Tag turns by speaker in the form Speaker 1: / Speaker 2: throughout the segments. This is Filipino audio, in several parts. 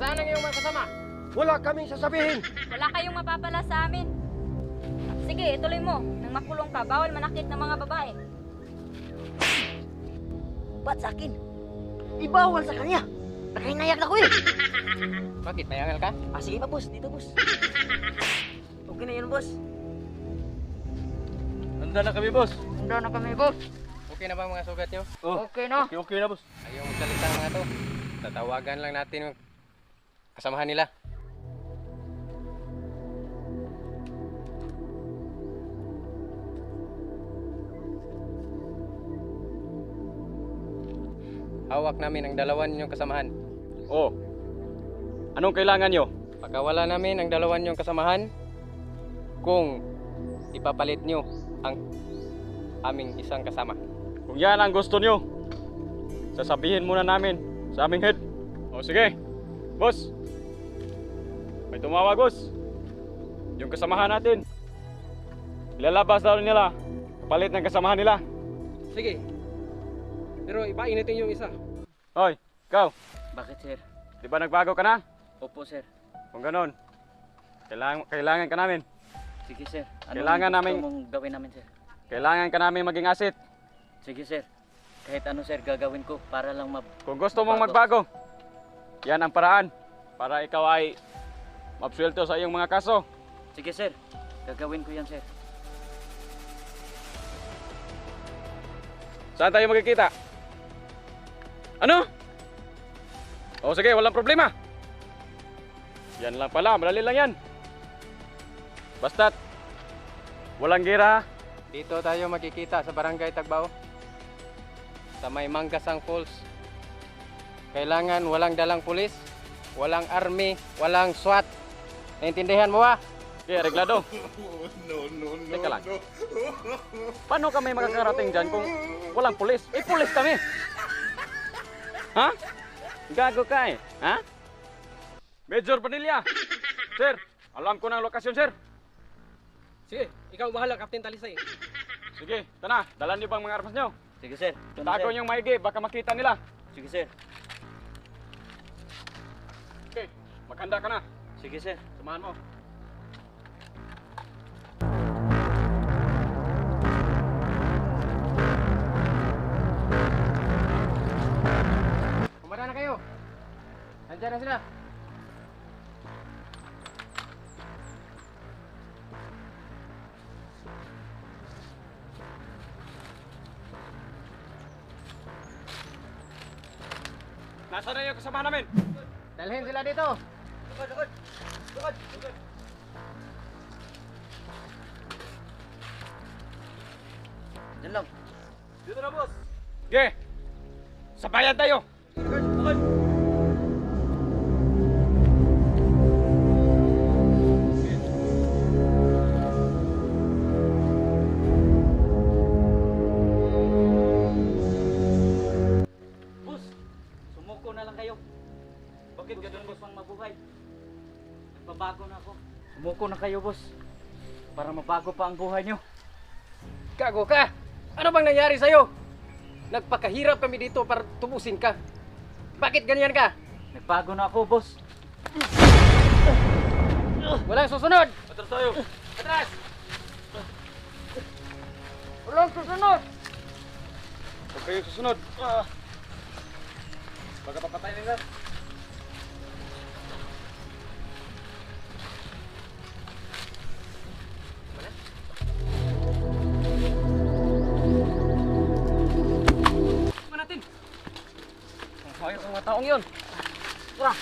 Speaker 1: Nasaan ang iyong mga kasama?
Speaker 2: Wala kaming sasabihin.
Speaker 3: Wala kayong mapapala sa amin. Sige, ituloy mo. Nang makulong ka, bawal manakit ng mga babae.
Speaker 4: Ba't sa akin? Ibawal sa kanya. Nakahinayag na ko eh.
Speaker 1: Bakit? Mayangal ka?
Speaker 4: Sige pa, boss. Dito, boss. Okay na yun, boss.
Speaker 2: Handa na kami, boss.
Speaker 3: Handa na kami, boss.
Speaker 1: Okay na ba ang mga sugat nyo?
Speaker 2: Oh,
Speaker 3: Okay na.
Speaker 2: okay na, boss.
Speaker 1: Ayaw magsalita ang mga to. Tatawagan lang natin yung kasamahan nila. Hawak namin ang dalawan ninyong kasamahan.
Speaker 2: Oh. Anong kailangan nyo?
Speaker 1: Pagkawala namin ang dalawan ninyong kasamahan, kung ipapalit nyo ang aming isang kasama.
Speaker 2: Kung yan ang gusto nyo, sasabihin muna namin sa aming head. O sige, boss. May tumawag, boss. Yung kasamahan natin. Ilalabas daw nila. Kapalit ng kasamahan nila.
Speaker 1: Sige. Pero ipainitin yung isa.
Speaker 2: Hoy, ikaw.
Speaker 4: Bakit, sir?
Speaker 2: Di ba nagbago ka na?
Speaker 4: Opo, sir.
Speaker 2: Kung ganon, kailangan ka namin.
Speaker 4: Sige, sir.
Speaker 2: Kailangan namin-
Speaker 4: gusto mong gawin namin, sir?
Speaker 2: Kailangan ka namin maging asset.
Speaker 4: Sige, sir. Kahit ano, sir, gagawin ko para lang
Speaker 2: Kung gusto mong magbago, yan ang paraan para ikaw ay mabsuelto sa iyong mga kaso.
Speaker 4: Sige, sir. Gagawin ko yan, sir.
Speaker 2: Saan tayo magkikita? Ano? O sige, walang problema. Yan lang pala, madali lang yan. Basta't walang gira.
Speaker 1: Dito tayo magkikita sa Barangay Tagbao. Sa may Manggasang Falls. Kailangan walang dalang pulis, walang army, walang SWAT. Naintindihan mo ba?
Speaker 2: Okay, reglado. Teka lang. Paano kami makakarating dyan kung walang pulis? Eh, pulis kami. Ha? Gago ka eh. Ha? Major Padilla. Sir, alam ko na ang lokasyon, sir.
Speaker 1: Sige, ikaw bahala, Captain Talisay.
Speaker 2: Sige, ito na. Dalan niyo bang mga armas niyo?
Speaker 4: Sige, sir. Ito na,
Speaker 2: Tago
Speaker 4: sir.
Speaker 2: niyong maigi, baka makita nila.
Speaker 4: Sige, sir.
Speaker 2: Okay, maghanda ka na.
Speaker 4: Sige, sir.
Speaker 2: Samahan mo.
Speaker 1: Kumara na kayo. Nandiyan na sila.
Speaker 2: Nasaan na yung kasama namin?
Speaker 1: Dalhin sila dito.
Speaker 4: Diyan lang.
Speaker 2: Dito na, boss. Okay. Sabayan tayo.
Speaker 4: Boss, sumuko na lang kayo.
Speaker 2: Bakit
Speaker 4: Gusto
Speaker 2: ganun,
Speaker 4: ko
Speaker 2: boss?
Speaker 4: pang mabuhay. Nagbabago na ako. Sumuko na kayo, boss. Para mabago pa ang buhay nyo.
Speaker 1: Gago ka! Ano bang nangyari sa'yo? Nagpakahirap kami dito para tubusin ka. Bakit ganyan ka?
Speaker 4: Nagbago na ako, boss.
Speaker 1: Walang susunod!
Speaker 2: Atras tayo.
Speaker 1: Atras! Walang susunod!
Speaker 2: Huwag kayo susunod. Baka papatay nila.
Speaker 1: Tingnan natin! Ang hayop ng mga taong yun! Tara!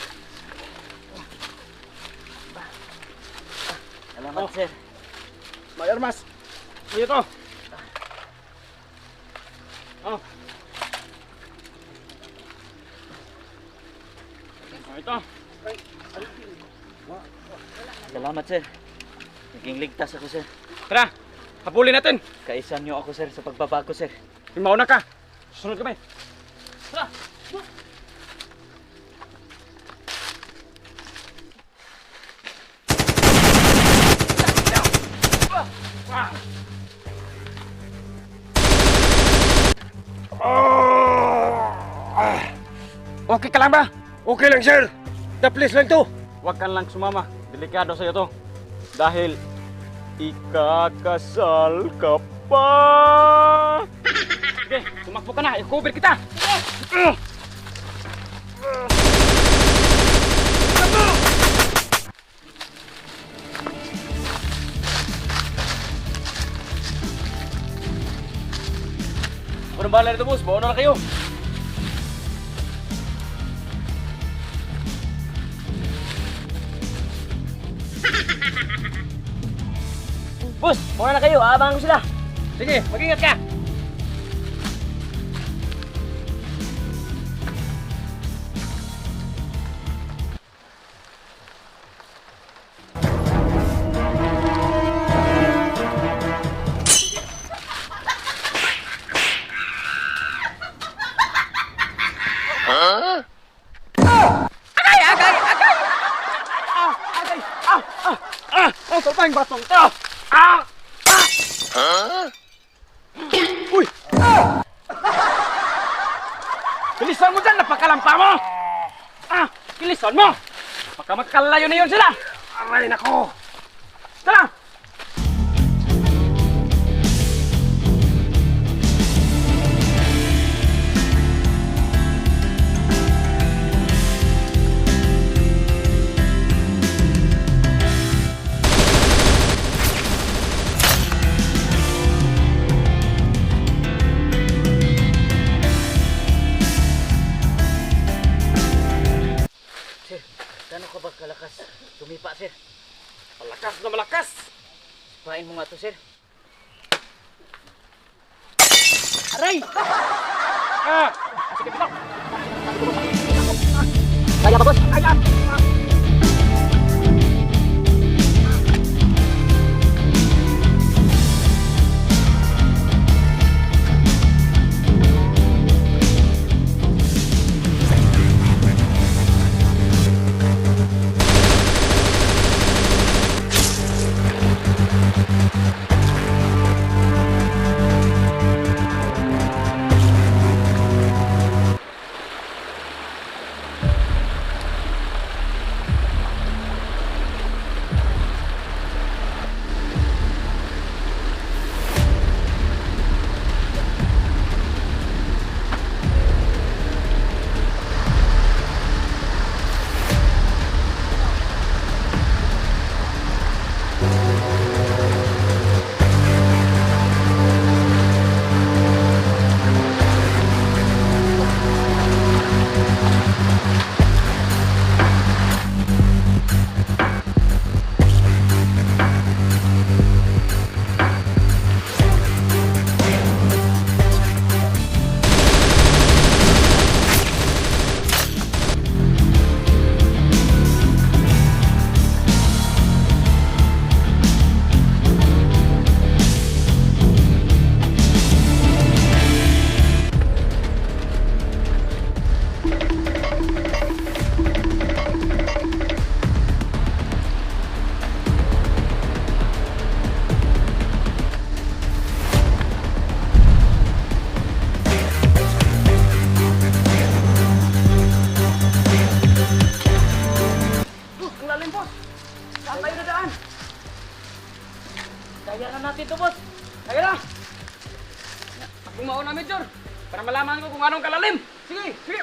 Speaker 4: Salamat, sir.
Speaker 2: May armas. May ito. Oh. Ito.
Speaker 4: Salamat, sir. Naging ligtas ako, sir.
Speaker 2: Tara, habulin natin.
Speaker 4: Kaisan nyo ako, sir, sa pagbabago, sir.
Speaker 2: Mauna ka. Susunod kami. Tara. Okay ka lang ba?
Speaker 5: Okay lang, sir.
Speaker 1: The police lang to.
Speaker 2: Huwag ka lang sumama. Delikado sa'yo to. Dahil ikakasal ka pa. Sige, tumakbo ka na. I-cover kita. Sige. Ako nang bahala nito, boss. Bawa na kayo. Boss, muna na kayo. Aabangan ko sila.
Speaker 1: Sige, mag-ingat ka.
Speaker 2: Ang salpang batong to! Uy! Bilisan mo dyan! Napakalampa mo! Bilisan mo! Baka magkalayo na yun sila! Aray nako! Tara!
Speaker 4: Sir, gano'n ka ba kalakas? Tumipa, sir.
Speaker 2: Malakas na malakas!
Speaker 4: Pain mo nga to, sir.
Speaker 2: Aray! Sige, pitok!
Speaker 4: Kaya ba, boss?
Speaker 2: Kaya!
Speaker 4: Kaya na natin to, boss.
Speaker 2: Kaya na! Pagbumaon na, Major! Para malaman ko kung anong kalalim! Sige! Sige!